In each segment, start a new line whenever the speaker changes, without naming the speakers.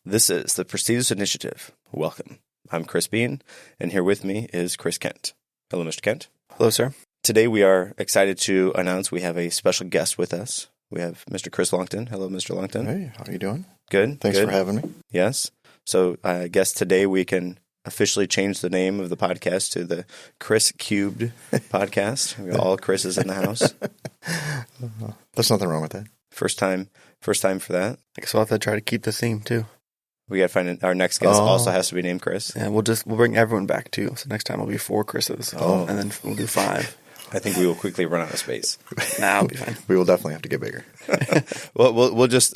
This is the Prestigious Initiative. Welcome. I'm Chris Bean, and here with me is Chris Kent. Hello, Mr. Kent.
Hello, sir.
Today we are excited to announce we have a special guest with us. We have Mr. Chris Longtin. Hello, Mr. Longtin.
Hey, how are you doing?
Good.
Thanks
good.
for having me.
Yes. So I guess today we can officially change the name of the podcast to the Chris Cubed podcast. We got all Chris's in the house.
There's nothing wrong with that.
First time for that.
I guess we'll have to try to keep the theme, too.
We got to find our next guest also has to be named Chris.
Yeah, we'll bring everyone back, too. So next time it'll be 4 Chris's. And then we'll do 5.
I think we will quickly run out of space.
Nah, it'll be fine.
We will definitely have to get bigger.
Well, we'll just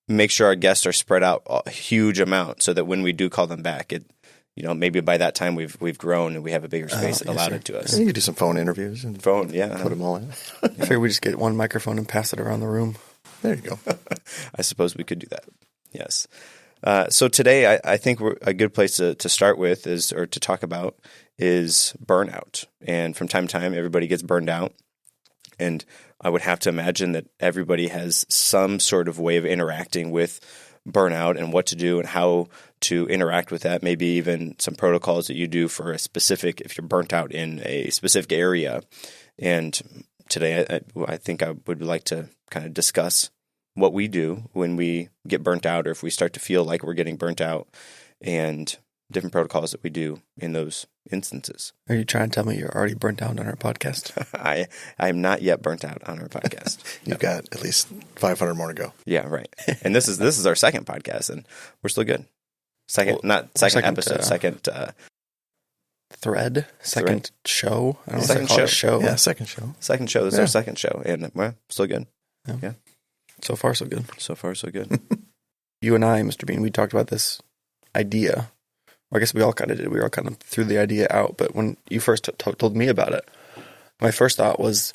make sure our guests are spread out a huge amount so that when we do call them back, maybe by that time we've grown and we have a bigger space allotted to us.
You could do some phone interviews and
yeah.
put them all in.
I figure we just get one microphone and pass it around the room.
There you go.
I suppose we could do that. Yes. So today, I think a good place to start with to talk about is burnout. And from time to time, everybody gets burned out. And I would have to imagine that everybody has some sort of way of interacting with burnout and what to do and how to interact with that. Maybe even some protocols that you do for if you're burnt out in a specific area. And today, I think I would like to kind of discuss what we do when we get burnt out or if we start to feel like we're getting burnt out and different protocols that we do in those instances.
Are you trying to tell me you're already burnt out on our podcast?
I am not yet burnt out on our podcast.
You've got at least 500 more to go.
Yeah, right. And this is our second podcast, and we're still good. Second episode, second
thread, second show. I don't know
second
if I call it a show.
Yeah, second show.
Second show. This is our second show, and we're still good. Yeah.
So far, so good.
So far, so good.
You and I, Mr. Bean, we talked about this idea. Or I guess we all kind of did. We all kind of threw the idea out. But when you first told me about it, my first thought was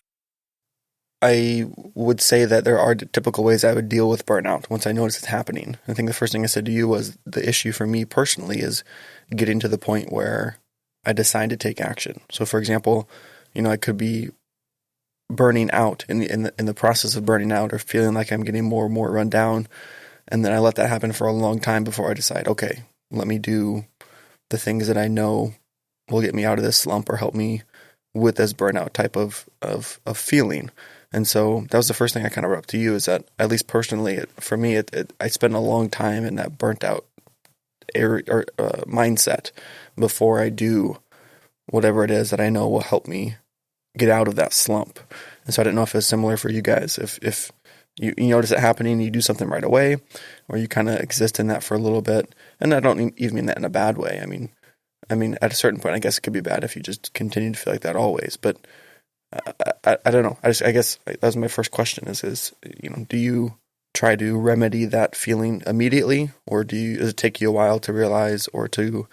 I would say that there are typical ways I would deal with burnout once I notice it's happening. I think the first thing I said to you was the issue for me personally is getting to the point where I decide to take action. So, for example, I could be burning out in the process of burning out or feeling like I'm getting more and more run down. And then I let that happen for a long time before I decide, okay, let me do the things that I know will get me out of this slump or help me with this burnout type of feeling. And so that was the first thing I kind of brought up to you is that, at least personally, for me, I spend a long time in that burnt out mindset before I do whatever it is that I know will help me get out of that slump. And so I didn't know if it's similar for you guys. If you notice it happening, you do something right away, or you kind of exist in that for a little bit. And I don't even mean that in a bad way. I mean, at a certain point, I guess it could be bad if you just continue to feel like that always. But I don't know. I guess that was my first question is do you try to remedy that feeling immediately, or does it take you a while to realize or to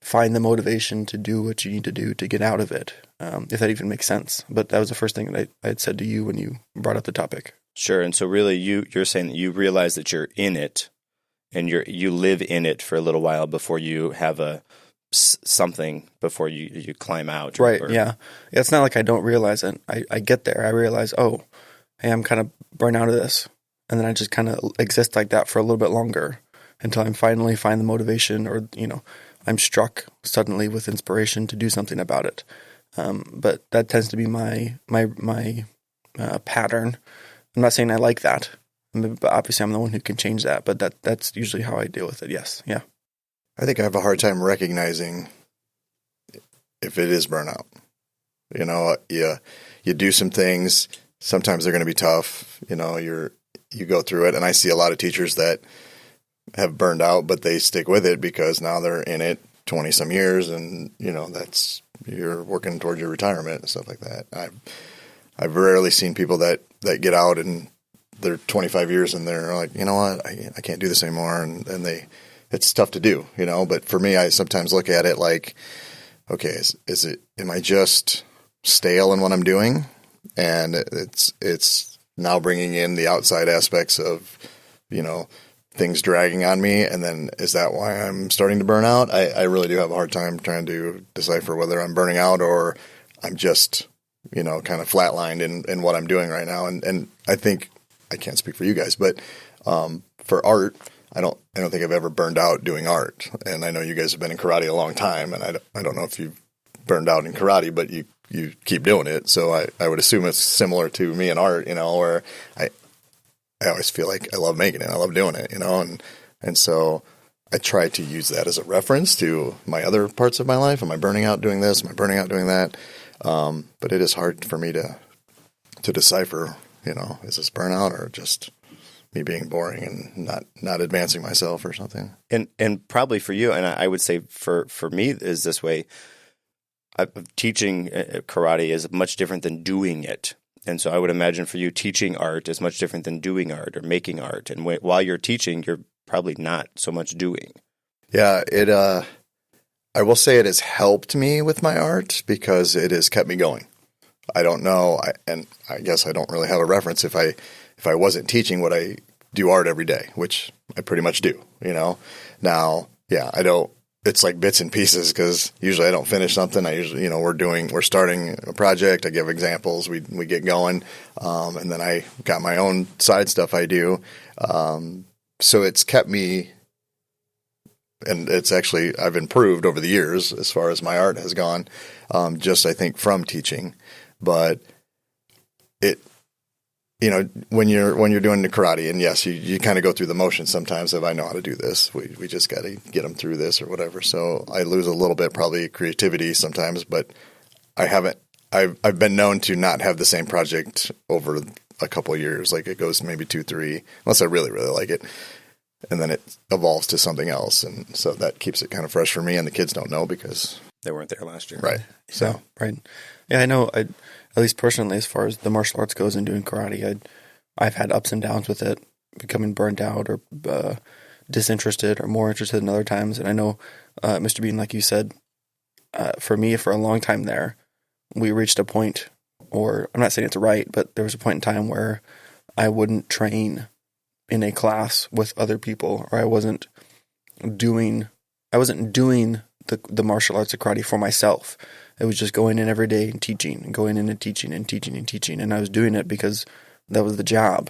find the motivation to do what you need to do to get out of it? If that even makes sense. But that was the first thing that I had said to you when you brought up the topic.
Sure. And so really you're saying that you realize that you're in it and you live in it for a little while before you have something before you climb out.
Right. Yeah. It's not like I don't realize it. I get there. I realize, oh, hey, I'm kind of burnt out of this. And then I just kind of exist like that for a little bit longer until I finally find the motivation or, I'm struck suddenly with inspiration to do something about it. But that tends to be my pattern. I'm not saying I like that, but obviously I'm the one who can change that. But that's usually how I deal with it. Yes, yeah.
I think I have a hard time recognizing if it is burnout. You do some things. Sometimes they're going to be tough. You go through it, and I see a lot of teachers that have burned out, but they stick with it because now they're in it 20 some years, and that's you're working towards your retirement and stuff like that. I've rarely seen people that get out and they're 25 years and they're like, you know what, I can't do this anymore, and it's tough to do, But for me, I sometimes look at it like, okay, am I just stale in what I'm doing, and it's now bringing in the outside aspects of things dragging on me, and then is that why I'm starting to burn out? I really do have a hard time trying to decipher whether I'm burning out or I'm just, kind of flatlined in what I'm doing right now. And I think, I can't speak for you guys, but for art, I don't think I've ever burned out doing art. And I know you guys have been in karate a long time, and I don't know if you've burned out in karate, but you keep doing it. So I would assume it's similar to me in art, where I always feel like I love making it. I love doing it, and so I try to use that as a reference to my other parts of my life. Am I burning out doing this? Am I burning out doing that? But it is hard for me to decipher, is this burnout or just me being boring and not advancing myself or something.
And probably for you, and I would say for me is this way, teaching karate is much different than doing it. And so I would imagine for you, teaching art is much different than doing art or making art. And while you're teaching, you're probably not so much doing.
Yeah, I will say it has helped me with my art because it has kept me going. I don't know, and I guess I don't really have a reference if I wasn't teaching, would I do art every day, which I pretty much do, Now, yeah, I don't, it's like bits and pieces because usually I don't finish something. I usually, we're starting a project. I give examples. We get going. And then I got my own side stuff I do. So it's kept me, and it's actually, I've improved over the years as far as my art has gone, just I think from teaching. But it, when you're doing the karate, and yes, you kind of go through the motions sometimes of I know how to do this. We just got to get them through this or whatever. So I lose a little bit probably creativity sometimes, but I've been known to not have the same project over a couple of years. Like it goes maybe 2, 3, unless I really, really like it. And then it evolves to something else. And so that keeps it kind of fresh for me. And the kids don't know because
they weren't there last year.
Right. So,
yeah, right. Yeah, I know. At least personally, as far as the martial arts goes and doing karate, I've had ups and downs with it, becoming burnt out or disinterested or more interested than other times. And I know, Mr. Bean, like you said, for me, for a long time there, we reached a point, or I'm not saying it's right, but there was a point in time where I wouldn't train in a class with other people, or I wasn't doing the martial arts of karate for myself. It was just going in every day and teaching and going in and teaching and teaching and teaching. And I was doing it because that was the job.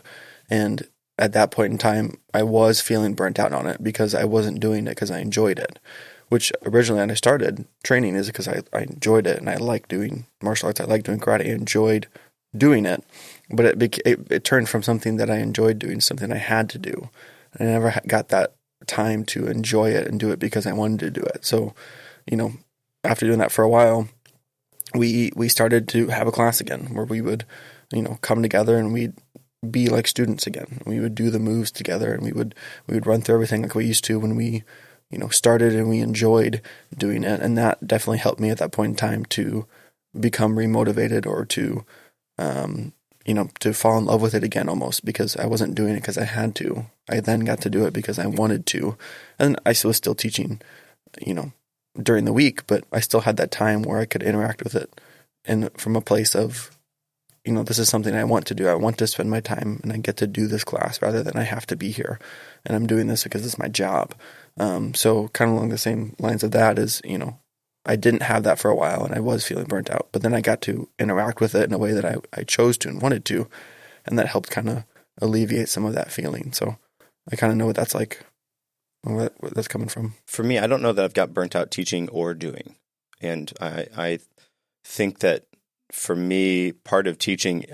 And at that point in time, I was feeling burnt out on it because I wasn't doing it because I enjoyed it, which originally when I started training is because I enjoyed it and I like doing martial arts. I like doing karate. I enjoyed doing it, but it turned from something that I enjoyed doing to something I had to do. And I never got that time to enjoy it and do it because I wanted to do it. So, after doing that for a while, we started to have a class again where we would, come together and we'd be like students again. We would do the moves together and we would run through everything like we used to when we, started, and we enjoyed doing it. And that definitely helped me at that point in time to become remotivated or to, to fall in love with it again almost, because I wasn't doing it because I had to. I then got to do it because I wanted to. And I was still teaching, during the week, but I still had that time where I could interact with it, and from a place of, this is something I want to do. I want to spend my time and I get to do this class rather than I have to be here. And I'm doing this because it's my job. So kind of along the same lines of that is, I didn't have that for a while and I was feeling burnt out, but then I got to interact with it in a way that I chose to and wanted to. And that helped kind of alleviate some of that feeling. So I kind of know what that's like, where that's coming from.
For me, I don't know that I've got burnt out teaching or doing. And I think that for me, part of teaching,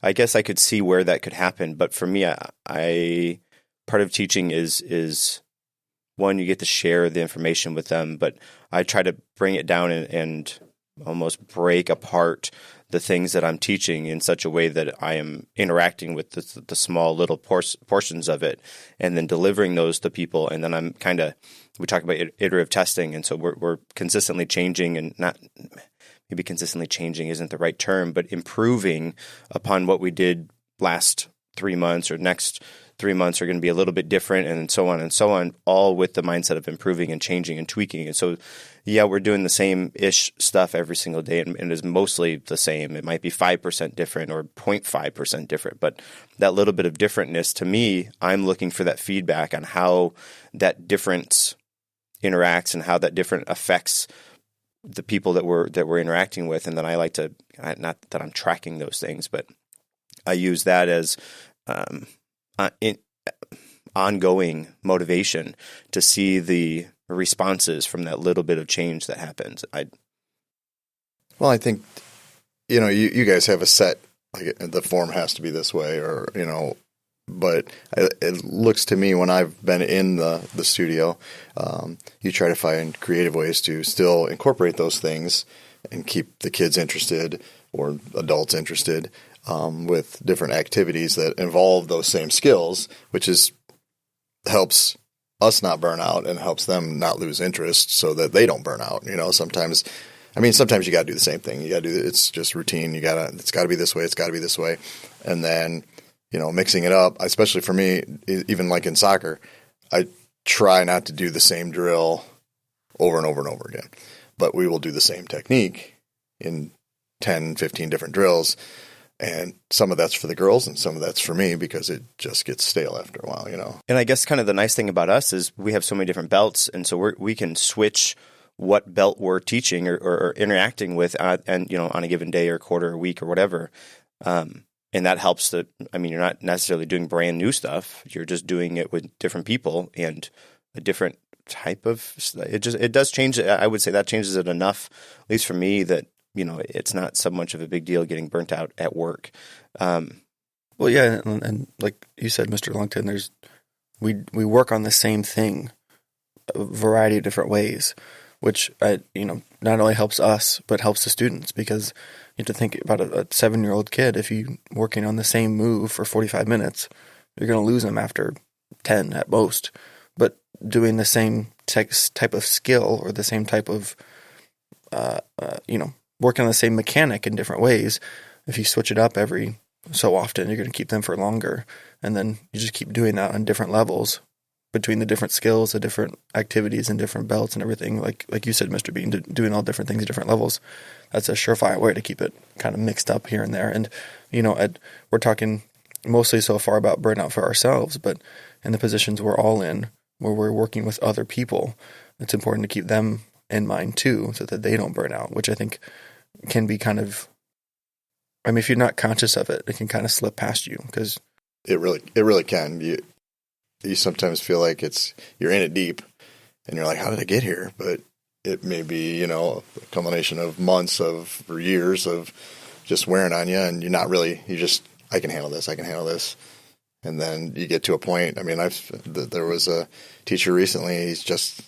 I guess I could see where that could happen. But for me, I part of teaching is one, you get to share the information with them, but I try to bring it down and almost break apart the things that I'm teaching in such a way that I am interacting with the small little portions of it and then delivering those to people. And then I'm we talk about iterative testing. And so we're consistently changing, and not maybe consistently changing isn't the right term, but improving upon what we did last 3 months, or next 3 months are going to be a little bit different, and so on, all with the mindset of improving and changing and tweaking. And so, yeah, we're doing the same-ish stuff every single day, and it is mostly the same. It might be 5% different or 0.5% different, but that little bit of differentness, to me, I'm looking for that feedback on how that difference interacts and how that different affects the people that we're interacting with. And then I like to, not that I'm tracking those things, but I use that as ongoing motivation to see the responses from that little bit of change that happens.
Well, I think, you guys have a set, like the form has to be this way, or, but it looks to me when I've been in the studio, you try to find creative ways to still incorporate those things and keep the kids interested or adults interested with different activities that involve those same skills, which helps us not burn out and helps them not lose interest so that they don't burn out. Sometimes you got to do the same thing. It's just routine. It's got to be this way. It's got to be this way. And then, mixing it up, especially for me, even like in soccer, I try not to do the same drill over and over and over again, but we will do the same technique in 10, 15 different drills. And some of that's for the girls and some of that's for me because it just gets stale after a while,
And I guess kind of the nice thing about us is we have so many different belts. And so we can switch what belt we're teaching or interacting with and on a given day or quarter or week or whatever. And that helps you're not necessarily doing brand new stuff. You're just doing it with different people and a different type of, it does change. I would say that changes it enough, at least for me, that, it's not so much of a big deal getting burnt out at work.
Well, yeah. And like you said, Mr. Longtin, we work on the same thing a variety of different ways, which, not only helps us, but helps the students because you have to think about a 7-year-old kid. If you're working on the same move for 45 minutes, you're going to lose them after 10 at most. But doing the same type of skill or the same type of, working on the same mechanic in different ways, if you switch it up every so often, you're going to keep them for longer. And then you just keep doing that on different levels between the different skills, the different activities and different belts and everything. Like you said, Mr. Bean, doing all different things at different levels. That's a surefire way to keep it kind of mixed up here and there. And, we're talking mostly so far about burnout for ourselves, but in the positions we're all in, where we're working with other people, it's important to keep them in mind too, so that they don't burn out, which I think can be kind of, if you're not conscious of it, it can kind of slip past you because
it really can. You sometimes feel like you're in it deep and you're like, how did I get here? But it may be, a culmination of months or years of just wearing on you and you're not really, I can handle this. And then you get to a point. There was a teacher recently, he's just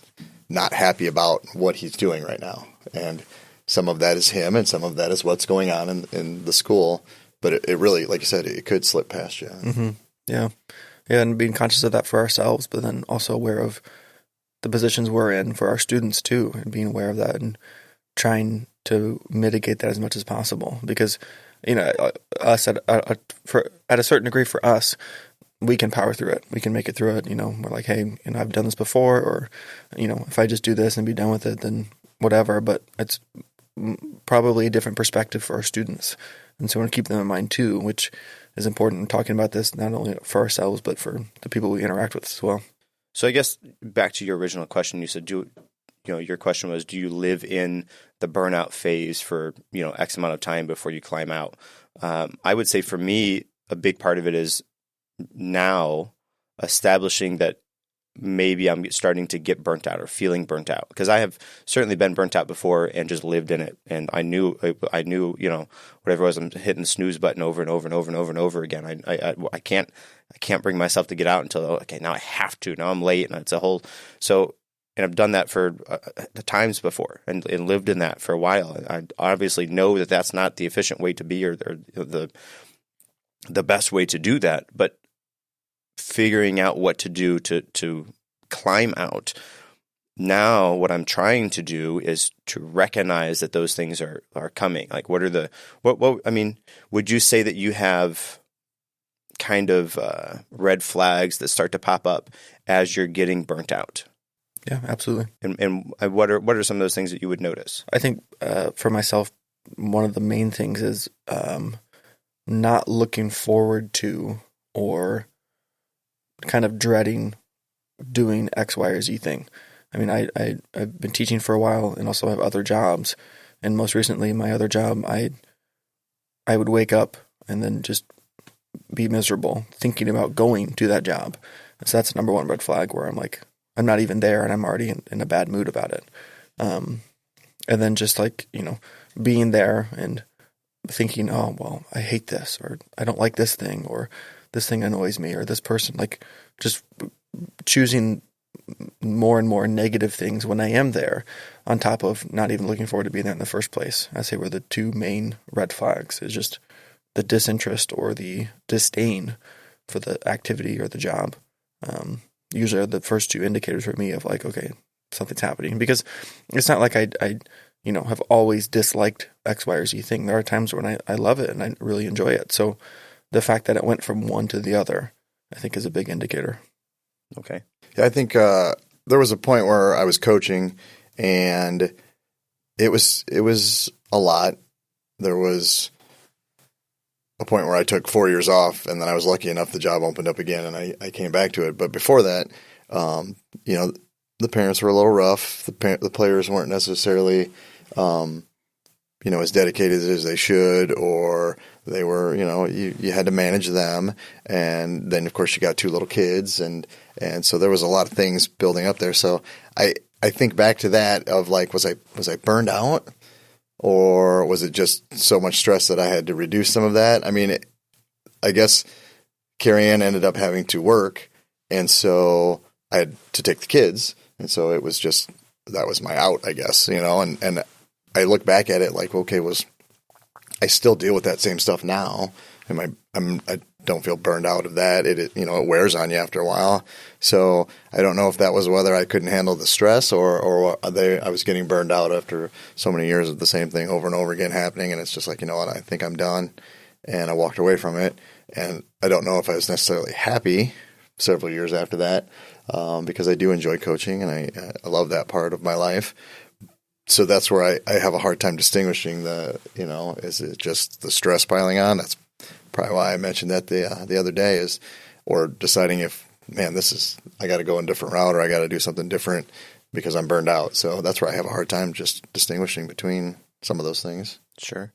not happy about what he's doing right now. And some of that is him and some of that is what's going on in the school. But it really, like you said, it could slip past you.
Mm-hmm. Yeah. Yeah, and being conscious of that for ourselves, but then also aware of the positions we're in for our students too, and being aware of that and trying to mitigate that as much as possible. Because, us at a certain degree for us, we can power through it. We can make it through it. We're like, hey, I've done this before, or, if I just do this and be done with it, then whatever. But it's probably a different perspective for our students. And so we want to keep them in mind too, which is important in talking about this, not only for ourselves, but for the people we interact with as well.
So I guess back to your original question, you said, your question was, do you live in the burnout phase for, X amount of time before you climb out? I would say for me, a big part of it is now establishing that maybe I'm starting to get burnt out or feeling burnt out, because I have certainly been burnt out before and just lived in it. And I knew, whatever it was, I'm hitting the snooze button over and over and over and over and over again. I can't bring myself to get out until, okay, now I have to, now I'm late. And it's a whole, and I've done that for the times before and lived in that for a while. I obviously know that that's not the efficient way to be or the best way to do that, but figuring out what to do to climb out. Now what I'm trying to do is to recognize that those things are coming. Like would you say that you have kind of red flags that start to pop up as you're getting burnt out?
Yeah, absolutely.
And what are some of those things that you would notice?
I think for myself, one of the main things is not looking forward to or kind of dreading doing X, Y, or Z thing. I've been teaching for a while and also have other jobs. And most recently, my other job, I would wake up and then just be miserable thinking about going to that job. So that's number one red flag where I'm like, I'm not even there and I'm already in a bad mood about it. And then just like, being there and thinking, oh, well, I hate this, or I don't like this thing, or this thing annoys me, or this person, like just choosing more and more negative things when I am there, on top of not even looking forward to being there in the first place. I say were the two main red flags, is just the disinterest or the disdain for the activity or the job. Usually are the first two indicators for me of like, okay, something's happening. Because it's not like I have always disliked X, Y, or Z thing. There are times when I love it and I really enjoy it. So the fact that it went from one to the other, I think, is a big indicator.
Okay.
Yeah, I think there was a point where I was coaching, and it was a lot. There was a point where I took 4 years off, and then I was lucky enough the job opened up again, and I came back to it. But before that, the parents were a little rough. The players weren't necessarily, as dedicated as they should, or they were, you had to manage them. And then, of course, you got two little kids, and so there was a lot of things building up there. So I think back to that of like, was I burned out? Or was it just so much stress that I had to reduce some of that? I mean, I guess Carrie Ann ended up having to work, and so I had to take the kids. And so it was just, that was my out, I guess, and I look back at it like, okay, I still deal with that same stuff now. And I don't feel burned out of that. It wears on you after a while. So I don't know if that was whether I couldn't handle the stress or I was getting burned out after so many years of the same thing over and over again happening. And it's just like, you know what, I think I'm done. And I walked away from it. And I don't know if I was necessarily happy several years after that, because I do enjoy coaching and I love that part of my life. So that's where I have a hard time distinguishing is it just the stress piling on? That's probably why I mentioned that the other day or deciding if, man, I got to go a different route or I got to do something different because I'm burned out. So that's where I have a hard time just distinguishing between some of those things.
Sure.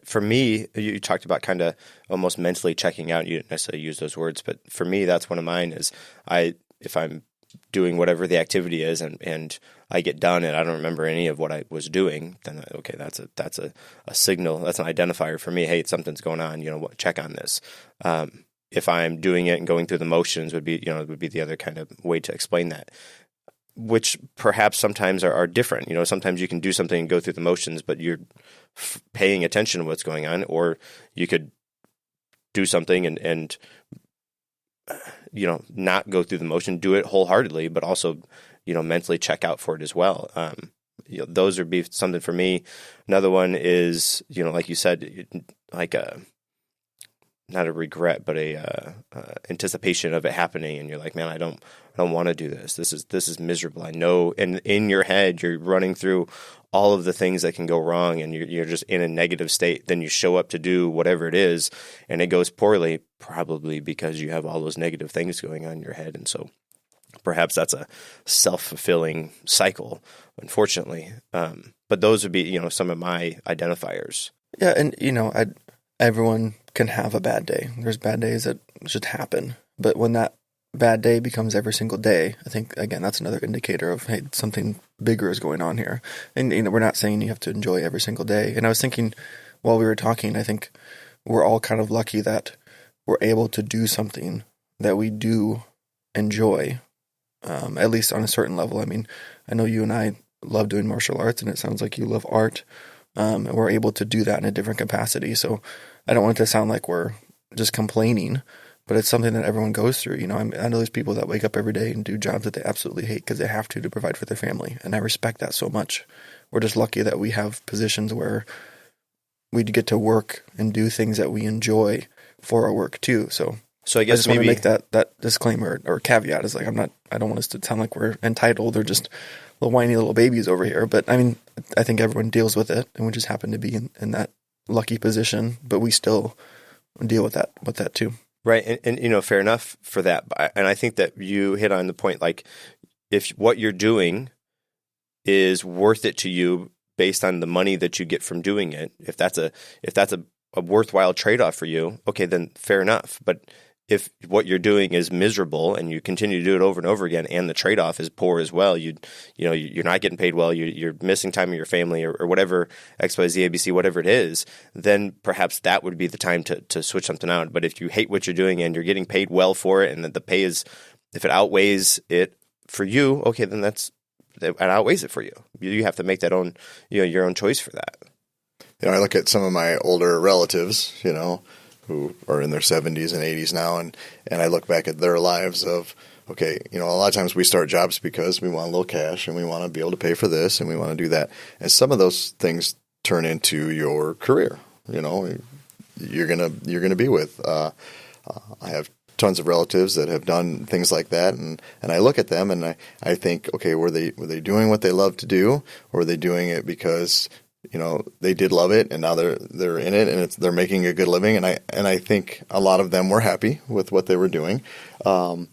For me, you talked about kind of almost mentally checking out. You didn't necessarily use those words, but for me, that's one of mine is if I'm doing whatever the activity is and I get done and I don't remember any of what I was doing, then okay, that's a signal. That's an identifier for me. Hey, something's going on. Check on this. If I'm doing it and going through the motions would be the other kind of way to explain that, which perhaps sometimes are different. Sometimes you can do something and go through the motions, but you're paying attention to what's going on, or you could do something and not go through the motion, do it wholeheartedly, but also, mentally check out for it as well. Those would be something for me. Another one is, like you said, like not a regret, but a anticipation of it happening. And you're like, man, I don't want to do this. This is miserable. I know. And in your head, you're running through all of the things that can go wrong, and you're just in a negative state. Then you show up to do whatever it is, and it goes poorly, probably because you have all those negative things going on in your head. And so perhaps that's a self-fulfilling cycle, unfortunately. But those would be, some of my identifiers.
Yeah. And, everyone can have a bad day. There's bad days that just happen. But when that bad day becomes every single day, I think, again, that's another indicator of, hey, something bigger is going on here. And, we're not saying you have to enjoy every single day. And I was thinking while we were talking, I think we're all kind of lucky that we're able to do something that we do enjoy, at least on a certain level. I mean, I know you and I love doing martial arts, and it sounds like you love art. And we're able to do that in a different capacity. So I don't want it to sound like we're just complaining, but it's something that everyone goes through. I know there's people that wake up every day and do jobs that they absolutely hate because they have to provide for their family. And I respect that so much. We're just lucky that we have positions where we get to work and do things that we enjoy for our work too. So
I guess
just want to make that disclaimer or caveat is like, I don't want us to sound like we're entitled or just little whiny little babies over here. But I mean, I think everyone deals with it, and we just happen to be in that lucky position, but we still deal with that too.
Right. And fair enough for that. And I think that you hit on the point, like if what you're doing is worth it to you based on the money that you get from doing it, if that's a worthwhile trade-off for you, okay, then fair enough. But if what you're doing is miserable and you continue to do it over and over again, and the trade-off is poor as well, you're not getting paid well, you're missing time with your family or whatever, XYZ, ABC, whatever it is, then perhaps that would be the time to switch something out. But if you hate what you're doing and you're getting paid well for it, and that the pay is, if it outweighs it for you, okay, then it outweighs it for you. You have to make that own, your own choice for that.
I look at some of my older relatives, who are in their 70s and 80s now, and I look back at their lives of, okay, a lot of times we start jobs because we want a little cash and we want to be able to pay for this and we want to do that. And some of those things turn into your career, you're gonna be with. I have tons of relatives that have done things like that, and I look at them and I think, okay, were they doing what they love to do, or were they doing it because they did love it and now they're in it and they're making a good living, and I think a lot of them were happy with what they were doing, and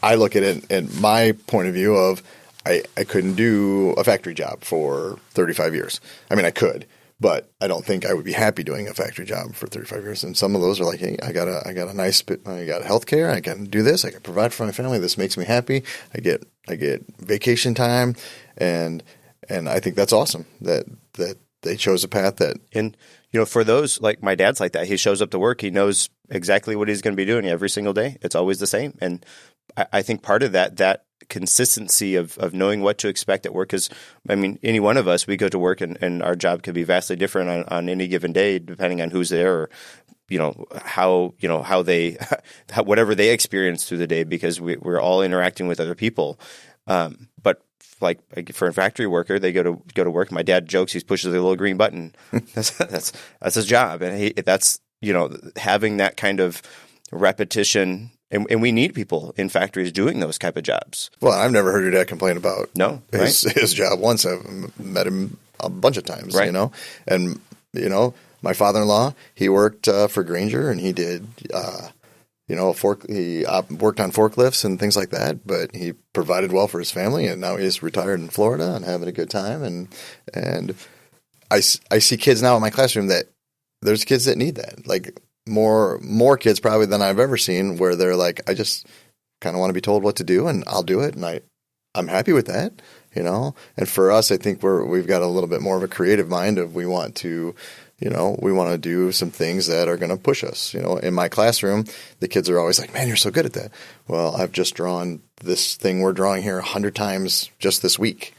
I look at it in my point of view of I couldn't do a factory job for 35 years. I mean, I could, but I don't think I would be happy doing a factory job for 35 years. And some of those are like, hey, I got healthcare, I can do this, I can provide for my family, this makes me happy, I get vacation time, and I think that's awesome that they chose a path that.
And for those, like my dad's like that. He shows up to work, he knows exactly what he's going to be doing every single day. It's always the same. And I think part of that consistency of knowing what to expect at work is, I mean, any one of us, we go to work and our job could be vastly different on any given day, depending on who's there, or how they whatever they experience through the day, because we're all interacting with other people. But like for a factory worker, they go to work. My dad jokes he pushes a little green button. That's his job, and that's having that kind of repetition. And we need people in factories doing those type of jobs.
Well, I've never heard your dad complain about his job once. I've met him a bunch of times,
right.
And my father-in-law, he worked for Grainger, and he did. He worked on forklifts and things like that, but he provided well for his family, and now he's retired in Florida and having a good time. And I see kids now in my classroom that there's kids that need that, like more kids probably than I've ever seen, where they're like, I just kind of want to be told what to do, and I'll do it, and I'm happy with that, And for us, I think we've got a little bit more of a creative mind of we want to do some things that are going to push us. In my classroom, the kids are always like, man, you're so good at that. Well, I've just drawn this thing we're drawing here 100 times just this week,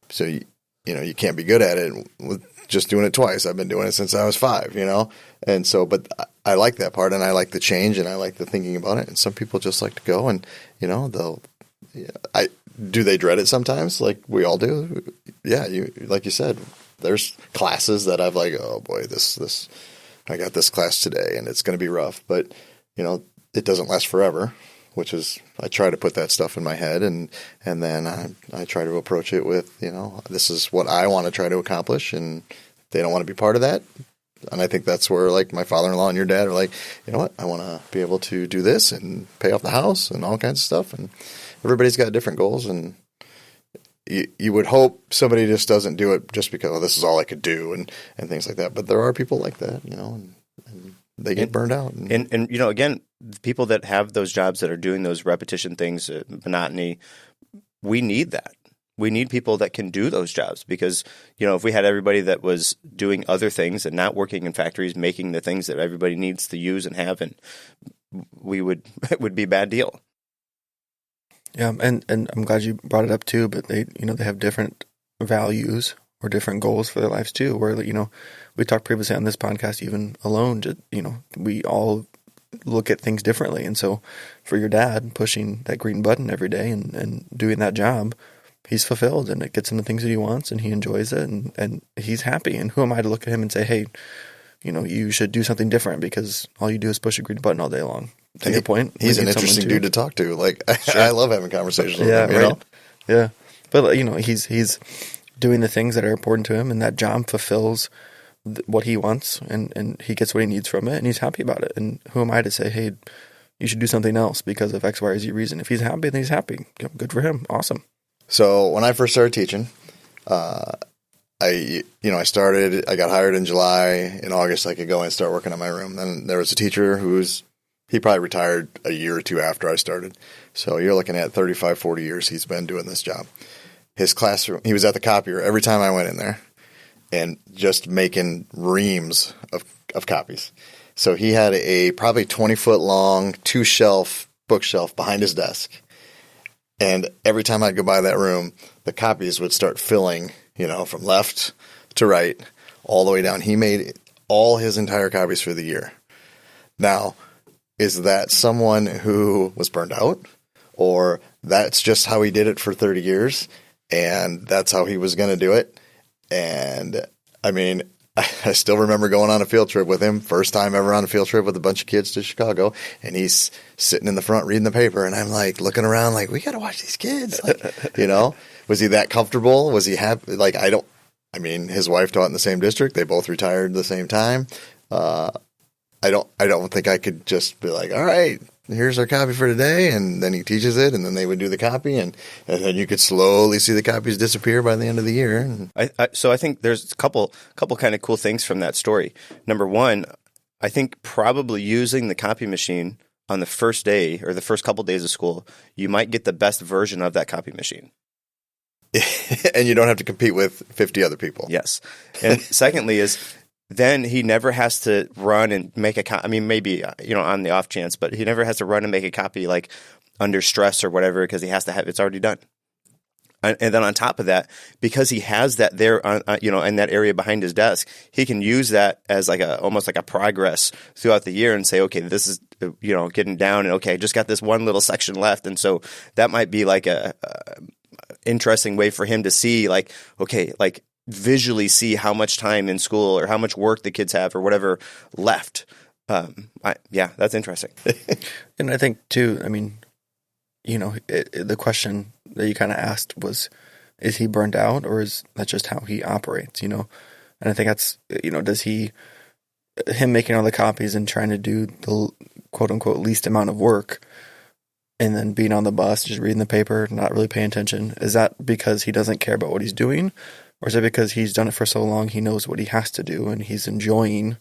So, you can't be good at it with just doing it twice. I've been doing it since I was 5, And so, but I like that part, and I like the change, and I like the thinking about it. And some people just like to go and, do they dread it sometimes? Like we all do. Yeah. Like you said, there's classes that I've like, oh boy, this, I got this class today and it's going to be rough, but it doesn't last forever, which is, I try to put that stuff in my head, and then I try to approach it with, this is what I want to try to accomplish, and they don't want to be part of that. And I think that's where like my father-in-law and your dad are like, you know what, I want to be able to do this and pay off the house and all kinds of stuff. And everybody's got different goals, and you would hope somebody just doesn't do it just because this is all I could do and things like that. But there are people like that, and they get burned out.
And again, people that have those jobs that are doing those repetition things, monotony, we need that. We need people that can do those jobs, because, if we had everybody that was doing other things and not working in factories, making the things that everybody needs to use and have, and it would be a bad deal.
Yeah, and I'm glad you brought it up too. But they have different values or different goals for their lives too. Where we talked previously on this podcast, even alone, we all look at things differently. And so, for your dad pushing that green button every day and doing that job, he's fulfilled, and it gets him the things that he wants, and he enjoys it, and he's happy. And who am I to look at him and say, hey, you should do something different because all you do is push a green button all day long. To your point,
he's an interesting dude to talk to. Like, sure. I love having conversations with him.
Right. Yeah, but he's doing the things that are important to him, and that job fulfills what he wants, and he gets what he needs from it, and he's happy about it. And who am I to say, hey, you should do something else because of X, Y, or Z reason? If he's happy, then he's happy. Good for him. Awesome.
So when I first started teaching, I got hired in July. In August, I could go and start working on my room. Then there was a teacher who's He probably retired a year or two after I started. So you're looking at 35, 40 years he's been doing this job. His classroom, he was at the copier every time I went in there and just making reams of copies. So he had a probably 20-foot long, 2-shelf bookshelf behind his desk. And every time I'd go by that room, the copies would start filling, from left to right, all the way down. He made all his entire copies for the year. Now, is that someone who was burned out? Or that's just how he did it for 30 years, and that's how he was going to do it? And, I mean, I still remember going on a field trip with him, first time ever on a field trip with a bunch of kids to Chicago, and he's sitting in the front reading the paper, and I'm like looking around like, we got to watch these kids. Like, was he that comfortable? Was he happy? Like, his wife taught in the same district. They both retired at the same time. I don't think I could just be like, all right, here's our copy for today, and then he teaches it, and then they would do the copy, and then you could slowly see the copies disappear by the end of the year.
So I think there's a couple kind of cool things from that story. Number one, I think probably using the copy machine on the first day or the first couple days of school, you might get the best version of that copy machine.
And you don't have to compete with 50 other people.
Yes. And secondly is then he never has to run and make a copy. I mean, maybe, on the off chance, but he never has to run and make a copy like under stress or whatever because he has to have it's already done. And then on top of that, because he has that there, in that area behind his desk, he can use that as almost like a progress throughout the year and say, okay, this is, getting down, and okay, I just got this one little section left. And so that might be like a interesting way for him to see, like, okay, like visually see how much time in school or how much work the kids have or whatever left. That's interesting.
And I think too, I mean, the question that you kind of asked was, is he burned out, or is that just how he operates, And I think that's, does him making all the copies and trying to do the quote unquote least amount of work and then being on the bus, just reading the paper, not really paying attention, is that because he doesn't care about what he's doing? Or is it because he's done it for so long, he knows what he has to do and he's enjoying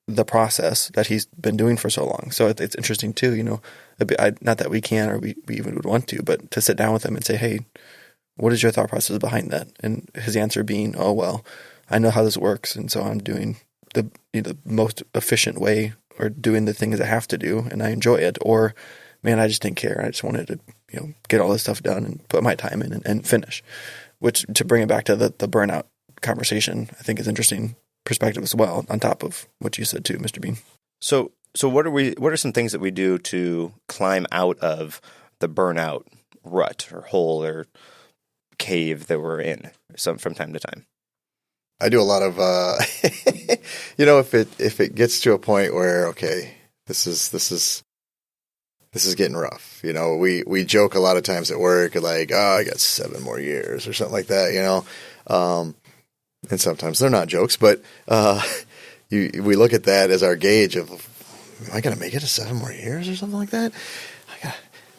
the process that he's been doing for so long? So it's interesting too, not that we can or we even would want to, but to sit down with him and say, hey, what is your thought process behind that? And his answer being, oh, well, I know how this works, and so I'm doing the most efficient way or doing the things I have to do, and I enjoy it. Or, man, I just didn't care. I just wanted to get all this stuff done and put my time in and finish. Which, to bring it back to the burnout conversation, I think is interesting perspective as well, on top of what you said too, Mr. Bean. So what are some things that we do to climb out of the burnout rut or hole or cave that we're in from time to time?
I do a lot of if it gets to a point where, okay, this is getting rough. We joke a lot of times at work, like, oh, I got 7 more years or something like that, and sometimes they're not jokes, but we look at that as our gauge of, am I going to make it to 7 more years or something like that?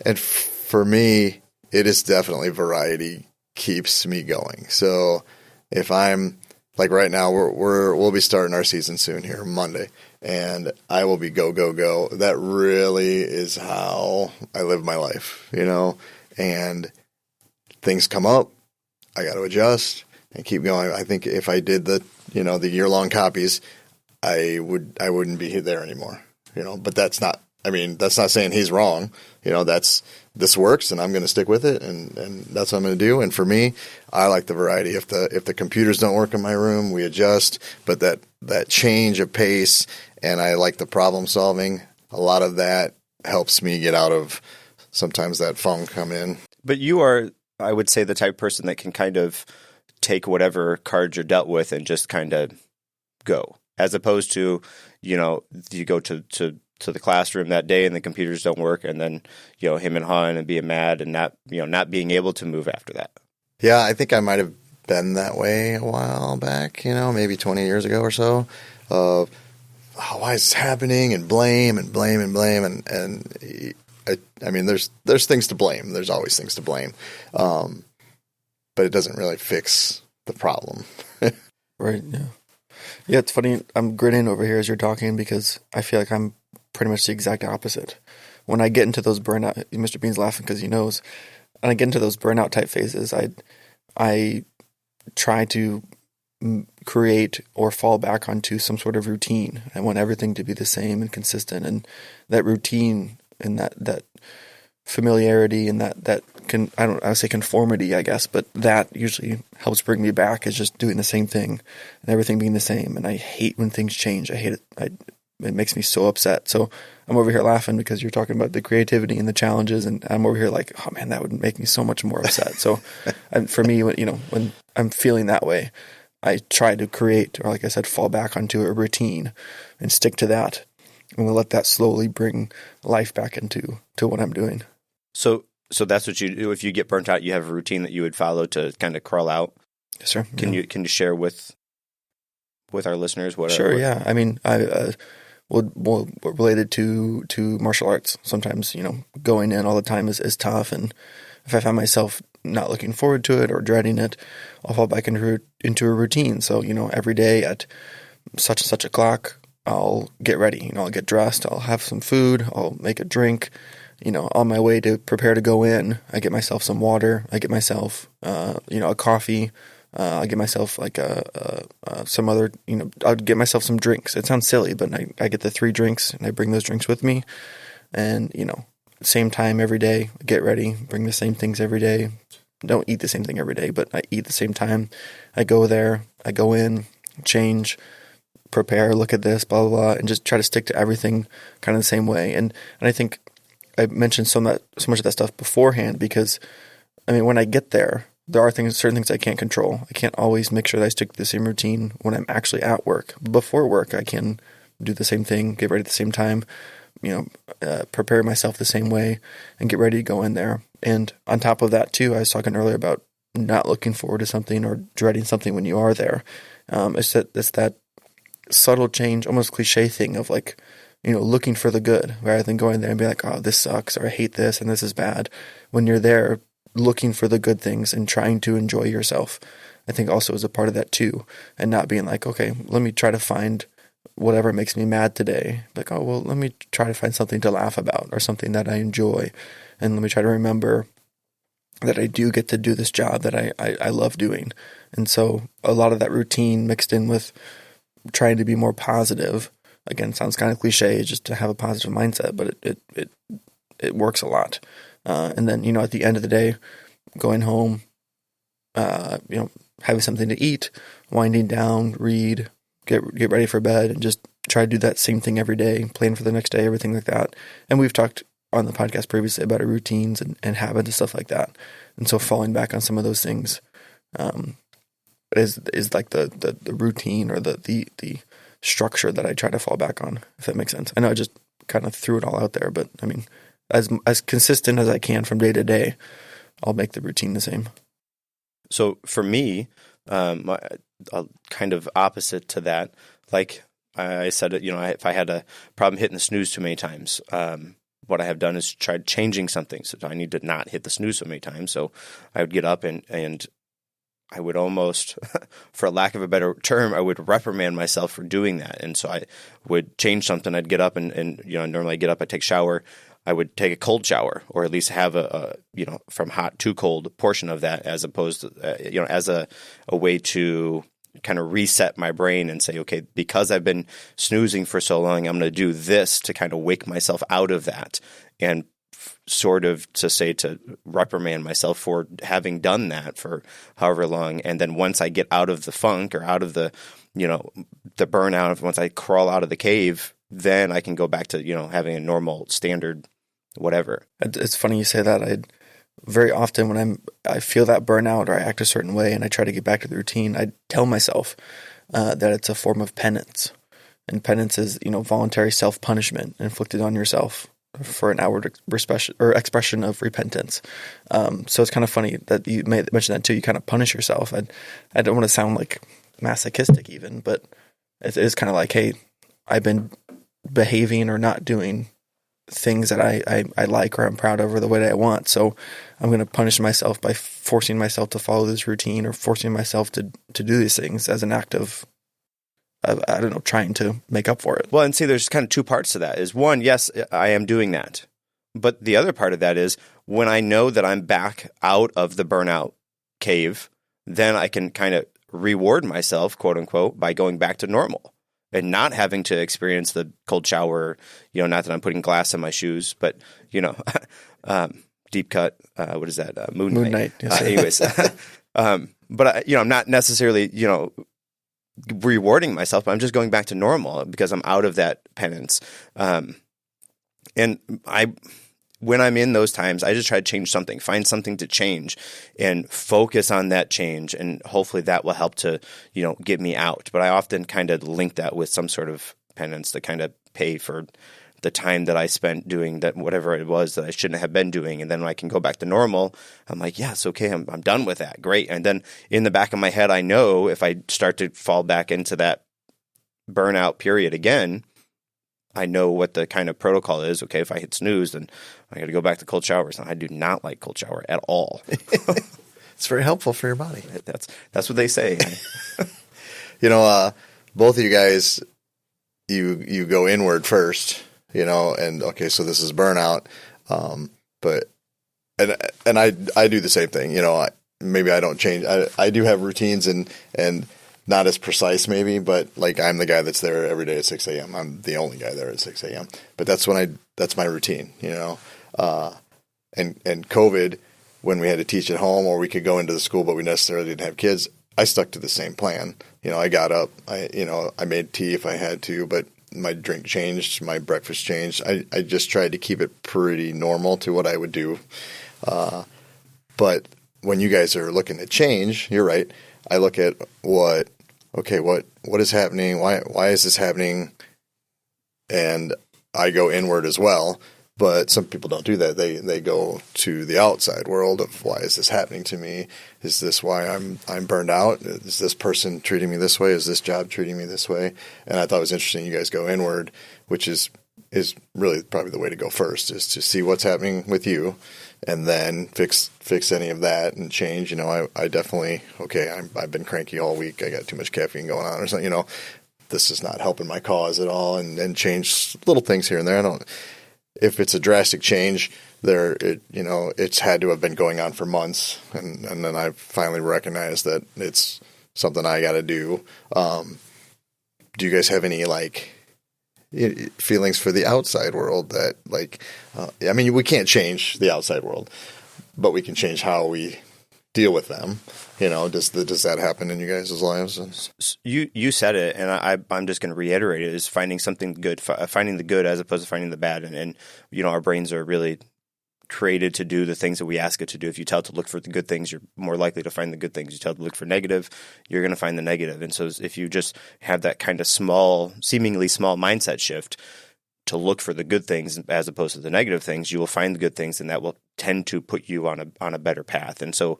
And for me, it is definitely variety keeps me going. So if I'm like right now, we'll be starting our season soon here Monday, and I will be go, go, go. That really is how I live my life, and things come up. I got to adjust and keep going. I think if I did the year-long copies, I wouldn't be there anymore, but that's not saying he's wrong. This works, and I'm going to stick with it, and that's what I'm going to do. And for me, I like the variety. If the computers don't work in my room, we adjust. But that change of pace, and I like the problem solving. A lot of that helps me get out of sometimes that funk come in.
But you are, I would say, the type of person that can kind of take whatever cards you're dealt with and just kind of go, as opposed to, you go to the classroom that day and the computers don't work, and then him and hawing and being mad and not being able to move after that.
Yeah, I think I might have been that way a while back, maybe 20 years ago or so. Why is this happening? And blame and blame and blame, and I mean, there's things to blame. There's always things to blame, but it doesn't really fix the problem.
Right. Yeah. Yeah. It's funny. I'm grinning over here as you're talking because I feel like I'm pretty much the exact opposite. When I get into those burnout, Mr. Bean's laughing because he knows, when I get into those burnout type phases, I try to create or fall back onto some sort of routine. I want everything to be the same and consistent, and that routine and that familiarity and that I would say conformity, I guess, but that usually helps bring me back, is just doing the same thing and everything being the same. And I hate when things change. I hate it. It makes me so upset. So I'm over here laughing because you're talking about the creativity and the challenges, and I'm over here like, oh man, that would make me so much more upset. So for me, when I'm feeling that way, I try to create, or like I said, fall back onto a routine and stick to that. And we'll let that slowly bring life back into what I'm doing.
So that's what you do. If you get burnt out, you have a routine that you would follow to kind of crawl out.
Yes, sir.
Can you share with our listeners what?
Sure. Yeah. I mean, well, related to martial arts. Sometimes, going in all the time is tough, and if I find myself not looking forward to it or dreading it, I'll fall back into a routine. So, every day at such and such o'clock, I'll get ready. I'll get dressed. I'll have some food. I'll make a drink. On my way to prepare to go in, I get myself some water. I get myself, a coffee. I get myself like some other, I'll get myself some drinks. It sounds silly, but I get the 3 drinks and I bring those drinks with me. And, same time every day, get ready, bring the same things every day. Don't eat the same thing every day, but I eat the same time. I go there, I go in, change, prepare, look at this, blah, blah, blah, and just try to stick to everything kind of the same way. And I think I mentioned so much of that stuff beforehand because, when I get there are certain things I can't control. I can't always make sure that I stick to the same routine when I'm actually at work. Before work, I can do the same thing, get ready at the same time, prepare myself the same way and get ready to go in there. And on top of that too, I was talking earlier about not looking forward to something or dreading something when you are there. It's that subtle change, almost cliche thing of like, looking for the good rather than going there and be like, oh, this sucks, or I hate this and this is bad. When you're there, looking for the good things and trying to enjoy yourself, I think also is a part of that too. And not being like, okay, let me try to find whatever makes me mad today. Like, oh, well, let me try to find something to laugh about or something that I enjoy. And let me try to remember that I do get to do this job that I love doing. And so a lot of that routine mixed in with trying to be more positive, again, sounds kind of cliche, just to have a positive mindset, but it works a lot. And then, at the end of the day, going home, having something to eat, winding down, read, get ready for bed, and just try to do that same thing every day, plan for the next day, everything like that. And we've talked on the podcast previously about our routines and habits and stuff like that. And so falling back on some of those things is like the routine or the structure that I try to fall back on, if that makes sense. I know I just kind of threw it all out there, but as consistent as I can from day to day, I'll make the routine the same.
So for me, kind of opposite to that, like I said, if I had a problem hitting the snooze too many times, what I have done is tried changing something. So I need to not hit the snooze so many times. So I would get up and I would almost, for lack of a better term, I would reprimand myself for doing that. And so I would change something. I'd get up and normally I get up, I take a shower. I would take a cold shower, or at least have a from hot to cold portion of that, as opposed to, as a way to kind of reset my brain and say, okay, because I've been snoozing for so long, I'm going to do this to kind of wake myself out of that, and sort of to reprimand myself for having done that for however long. And then once I get out of the funk or out of the burnout, once I crawl out of the cave, then I can go back to, having a normal standard, whatever.
It's funny you say that. I very often when I feel that burnout or I act a certain way and I try to get back to the routine, I tell myself that it's a form of penance. And penance is, voluntary self-punishment inflicted on yourself for an outward expression of repentance. So it's kind of funny that you mention that too. You kind of punish yourself. I don't want to sound like masochistic even, but it is kind of like, hey, I've been behaving or not doing things that I like or I'm proud of or the way that I want. So I'm going to punish myself by forcing myself to follow this routine or forcing myself to do these things as an act of I don't know, trying to make up for it.
Well, and see, there's kind of two parts to that. Is one, yes, I am doing that. But the other part of that is when I know that I'm back out of the burnout cave, then I can kind of reward myself, quote unquote, by going back to normal and not having to experience the cold shower, not that I'm putting glass in my shoes, but, deep cut, what is that? Moon night.
Yes,
anyways, but I'm not necessarily, rewarding myself, but I'm just going back to normal because I'm out of that penance. And when I'm in those times, I just try to change something, find something to change and focus on that change. And hopefully that will help to, get me out. But I often kind of link that with some sort of penance to kind of pay for the time that I spent doing that, whatever it was that I shouldn't have been doing. And then when I can go back to normal, I'm like, yes, okay, I'm done with that. Great. And then in the back of my head, I know if I start to fall back into that burnout period again, I know what the kind of protocol is. Okay, if I hit snooze, then I got to go back to cold showers. And I do not like cold shower at all.
It's very helpful for your body.
That's what they say.
Both of you guys, you go inward first, and okay, so this is burnout. But I do the same thing. Maybe I don't change. I do have routines and not as precise maybe, but like I'm the guy that's there every day at 6 a.m. I'm the only guy there at 6 a.m. But that's my routine, and COVID, when we had to teach at home or we could go into the school, but we necessarily didn't have kids, I stuck to the same plan. I got up, I made tea if I had to, but my drink changed, my breakfast changed. I just tried to keep it pretty normal to what I would do. But when you guys are looking to change, you're right. I look at what is happening? Why is this happening? And I go inward as well. But some people don't do that. They go to the outside world of why is this happening to me? Is this why I'm burned out? Is this person treating me this way? Is this job treating me this way? And I thought it was interesting you guys go inward, which is really probably the way to go first, is to see what's happening with you and then fix any of that and change. I definitely, I've been cranky all week. I got too much caffeine going on or something, this is not helping my cause at all, and change little things here and there. If it's a drastic change it's had to have been going on for months. And then I finally recognized that it's something I got to do. Do you guys have any feelings for the outside world that we can't change the outside world, but we can change how we deal with them. Does that happen in you guys' lives?
You said it, and I'm just going to reiterate it: is finding something good, finding the good as opposed to finding the bad. And our brains are really created to do the things that we ask it to do. If you tell it to look for the good things, you're more likely to find the good things. You tell it to look for negative, you're going to find the negative. And so if you just have that kind of seemingly small mindset shift to look for the good things as opposed to the negative things, you will find the good things, and that will tend to put you on a better path. And so,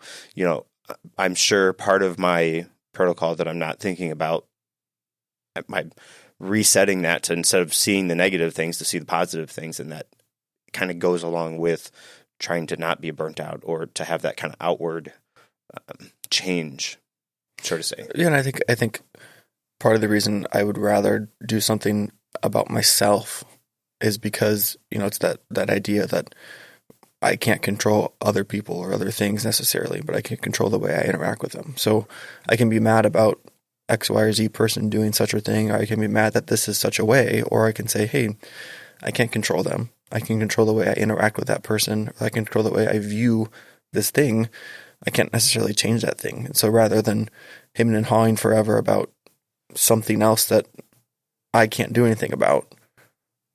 I'm sure part of my protocol that I'm not thinking about, my resetting that to, instead of seeing the negative things, to see the positive things, and that kind of goes along with trying to not be burnt out or to have that kind of outward change, so to say.
Yeah, and I think part of the reason I would rather do something about myself is because, it's that idea that I can't control other people or other things necessarily, but I can control the way I interact with them. So I can be mad about X, Y, or Z person doing such a thing, or I can be mad that this is such a way, or I can say, hey, I can't control them. I can control the way I interact with that person, or I can control the way I view this thing. I can't necessarily change that thing. And so rather than hemming and hawing forever about something else that I can't do anything about,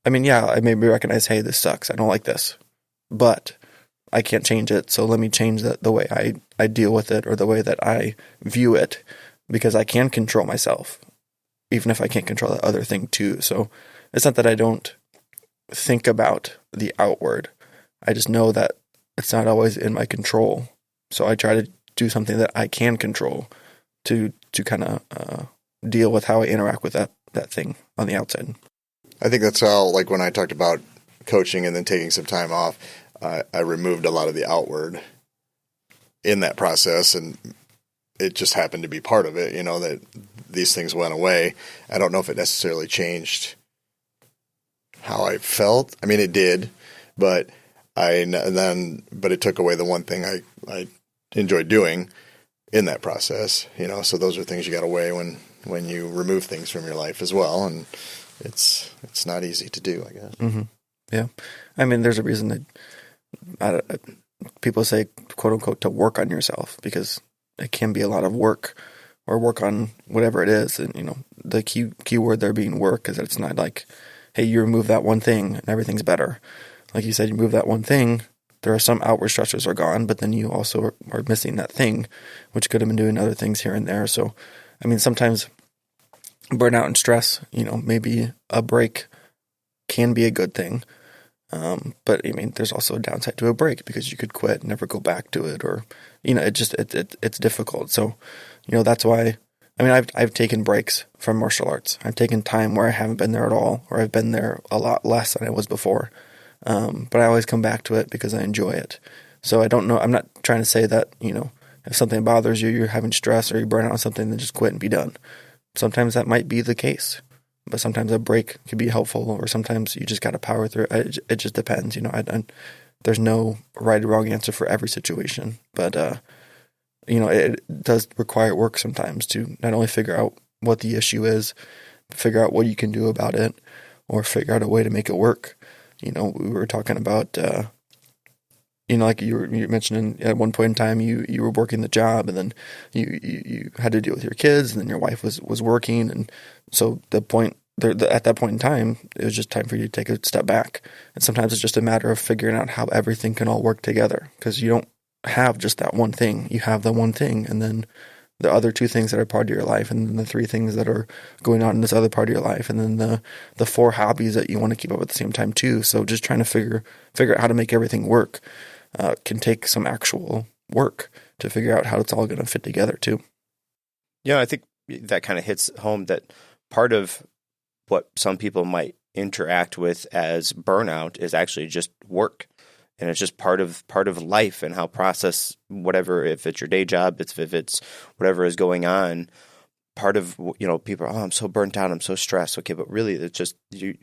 I maybe recognize, hey, this sucks. I don't like this. But I can't change it, so let me change the way I deal with it, or the way that I view it, because I can control myself, even if I can't control that other thing too. So it's not that I don't think about the outward. I just know that it's not always in my control. So I try to do something that I can control to kind of deal with how I interact with that thing on the outside.
I think that's how, when I talked about coaching and then taking some time off, I removed a lot of the outward in that process, and it just happened to be part of it, that these things went away, I don't know if it necessarily changed how I felt. I mean, it did, but it took away the one thing I enjoyed doing in that process, so those are things you got to weigh when you remove things from your life as well. And it's not easy to do, I guess.
Mm-hmm. Yeah. I mean, there's a reason that people say, quote unquote, to work on yourself, because it can be a lot of work, or work on whatever it is. And, the key word there being work is that it's not like, hey, you remove that one thing and everything's better. Like you said, you move that one thing, there are some outward stressors are gone, but then you also are missing that thing, which could have been doing other things here and there. So, I mean, sometimes burnout and stress, maybe a break can be a good thing. But I mean, there's also a downside to a break, because you could quit and never go back to it, or, it's difficult. So, that's why, I mean, I've taken breaks from martial arts. I've taken time where I haven't been there at all, or I've been there a lot less than I was before. But I always come back to it because I enjoy it. So I don't know. I'm not trying to say that, if something bothers you, you're having stress or you burn out on something, then just quit and be done. Sometimes that might be the case, but sometimes a break could be helpful, or sometimes you just got to power through it. It just depends, there's no right or wrong answer for every situation, but, it does require work sometimes to not only figure out what the issue is, figure out what you can do about it, or figure out a way to make it work. We were talking about, like you were mentioning at one point in time, you were working the job, and then you had to deal with your kids, and then your wife was working. And so at that point in time, it was just time for you to take a step back. And sometimes it's just a matter of figuring out how everything can all work together, because you don't have just that one thing. You have the one thing, and then the other two things that are part of your life, and then the three things that are going on in this other part of your life, and then the four hobbies that you want to keep up at the same time too. So just trying to figure out how to make everything work can take some actual work to figure out how it's all going to fit together too.
Yeah, I think that kind of hits home that part of what some people might interact with as burnout is actually just work. And it's just part of life, and how process whatever, if it's your day job, if it's whatever is going on. Part of, people are, I'm so burnt out, I'm so stressed. Okay, but really it's just,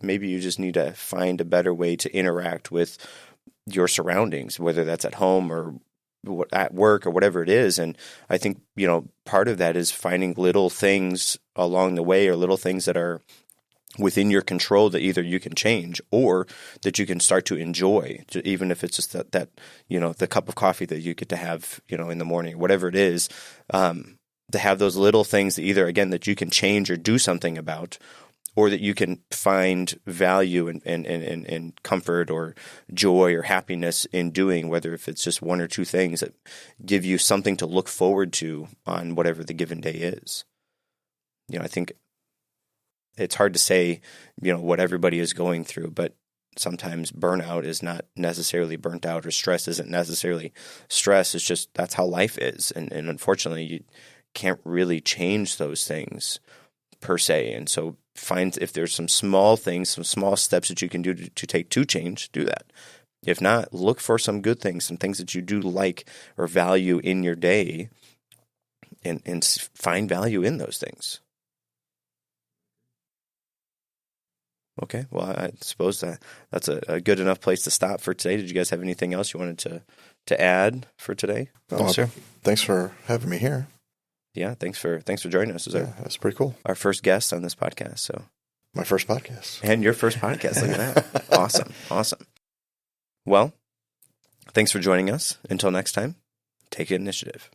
maybe you just need to find a better way to interact with your surroundings, whether that's at home or at work or whatever it is. And I think, part of that is finding little things along the way, or little things that are within your control that either you can change or that you can start to enjoy, even if it's just that the cup of coffee that you get to have, in the morning, whatever it is, to have those little things that either, again, that you can change or do something about, or that you can find value and comfort or joy or happiness in doing, whether if it's just one or two things that give you something to look forward to on whatever the given day is. I think it's hard to say, what everybody is going through, but sometimes burnout is not necessarily burnt out, or stress isn't necessarily stress. It's just, that's how life is. And unfortunately, you can't really change those things per se. And so find, if there's some small things, some small steps that you can do to take to change, do that. If not, look for some good things, some things that you do like or value in your day, and find value in those things. Okay, well, I suppose that's a good enough place to stop for today. Did you guys have anything else you wanted to add for today?
Oh, sure. Thanks for having me here.
Yeah, thanks for joining us.
That's pretty cool.
Our first guest on this podcast. So
my first podcast,
and your first podcast. Look at that! Awesome. Well, thanks for joining us. Until next time, take initiative.